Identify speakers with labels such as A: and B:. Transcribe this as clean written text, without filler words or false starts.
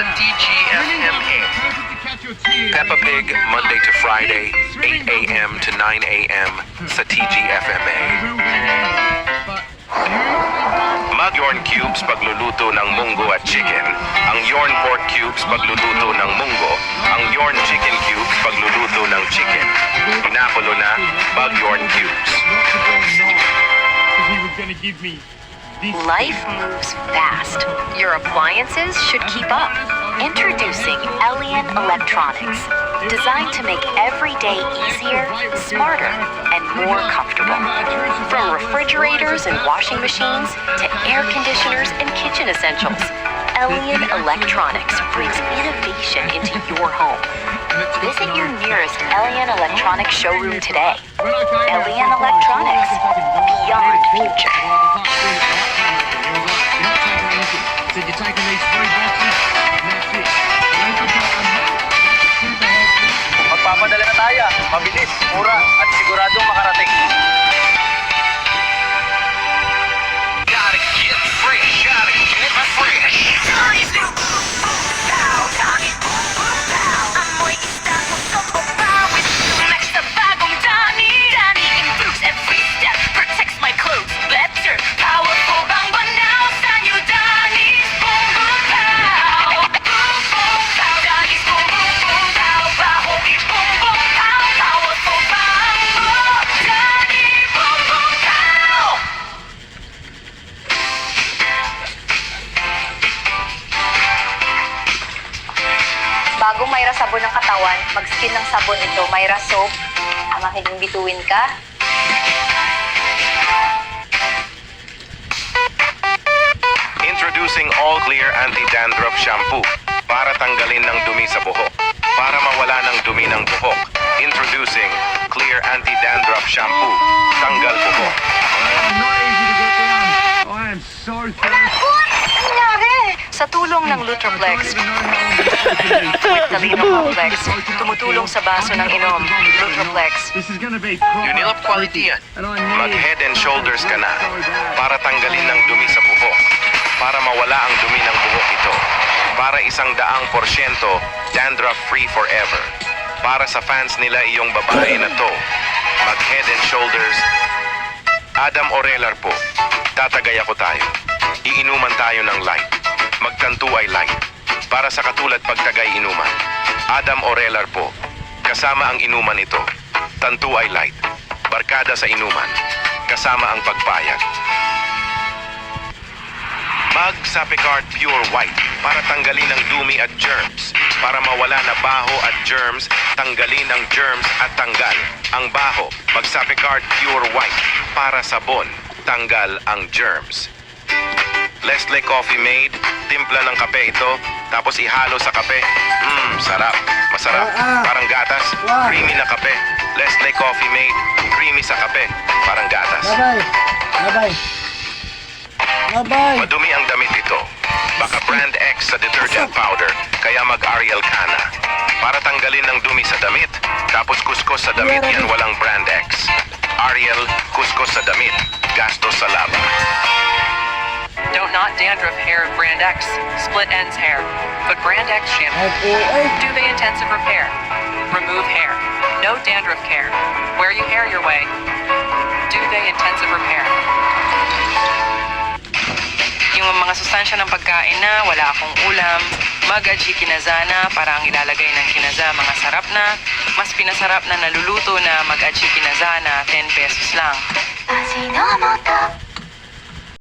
A: sa TGFMA.
B: Peppa Pig, Monday to Friday, 8 a.m. to 9 a.m. sa TGFMA. Mag Yorn Cubes pagluluto ng munggo at chicken. Ang Yorn Pork Cubes pagluluto ng munggo. Ang Yorn Chicken Cubes pagluluto ng chicken. Pinakulo na Mag Yorn Cubes.
C: Life moves fast. Your appliances should keep up. Introducing Elian Electronics. Designed to make every day easier, smarter, and more comfortable. From refrigerators and washing machines to air conditioners and kitchen essentials, Elian Electronics brings innovation into your home. Visit your nearest Elian Electronics showroom today. Elian Electronics, beyond future.
D: Said you're taking these 3 boxes, and that's it.
A: Magpapadala na tayo. Mabilis, mura, at siguradong makarating. Gotta get fresh, gotta get fresh.
E: Amoy isda ko sa pagpawis. Next na bagong Dani. Dani improves every step. Protects my clothes better. Powerful bang banaw sa new Dani's boom boom pow. Boom boom pow. Dani's boom boom boom pow. Baho boom boom pow. Powerful bang mo. Dani boom boom pow.
C: Bago Myra sabon ng katawan, mag-skin ng sabon ito, Myra Soap. Amahin yung bituin ka.
B: Introducing All Clear Anti-Dandruff Shampoo para tanggalin ng dumi sa buhok. Para mawala ng dumi ng buhok. Introducing Clear Anti-Dandruff Shampoo. Tanggal buhok.
D: Not easy to get down. I am so thirsty.
C: Sa tulong ng Lutraplex, Talino Complex, tumutulong sa baso ng inom. Lutraplex.
D: This is gonna be
A: Unilap quality yan.
D: And I
B: Mag
D: need
B: head and shoulders ka na para tanggalin ng dumi sa buhok. Para mawala ang dumi ng buhok ito. Para 100% dandruff free forever. Para sa fans nila iyong babae na to. Mag head and shoulders. Adam Orelar po. Tatagay ako tayo. Iinuman tayo ng light. Magtanto ay light. Para sa katulad pagtagay inuman. Adam Orelar po. Kasama ang inuman ito. Tanto ay light. Barkada sa inuman. Kasama ang pagpayag. Mag Sapicard Pure White para tanggalin ang dumi at germs. Para mawala na baho at germs, tanggalin ang germs at tanggal ang baho. Mag Sapicard Pure White para sabon, tanggal ang germs. Leslie Coffee Made, timpla ng kape ito, tapos ihalo sa kape. Sarap. Masarap. Parang gatas. Creamy na kape. Leslie Coffee Made, creamy sa kape. Parang gatas.
F: Bye-bye. Bye-bye.
B: Madumi ang damit ito. Baka brand X sa detergent powder, kaya mag-Ariel ka na. Para tanggalin ng dumi sa damit, tapos kuskos sa damit yan walang brand X. Ariel, kuskos sa damit, gastos sa laba.
G: Don't not dandruff hair of Brand X, split ends hair. But Brand X shampoo, Duvet Intensive Repair. Remove hair. No dandruff care. Wear you hair your way. Duvet Intensive Repair. Yung mga sustansya ng pagkain na wala akong ulam, mag-aji kinazana para ang ilalagay ng kinaza mga sarap na, mas pinasarap na naluluto na mag-aji kinazana 10 pesos lang.
E: 味の素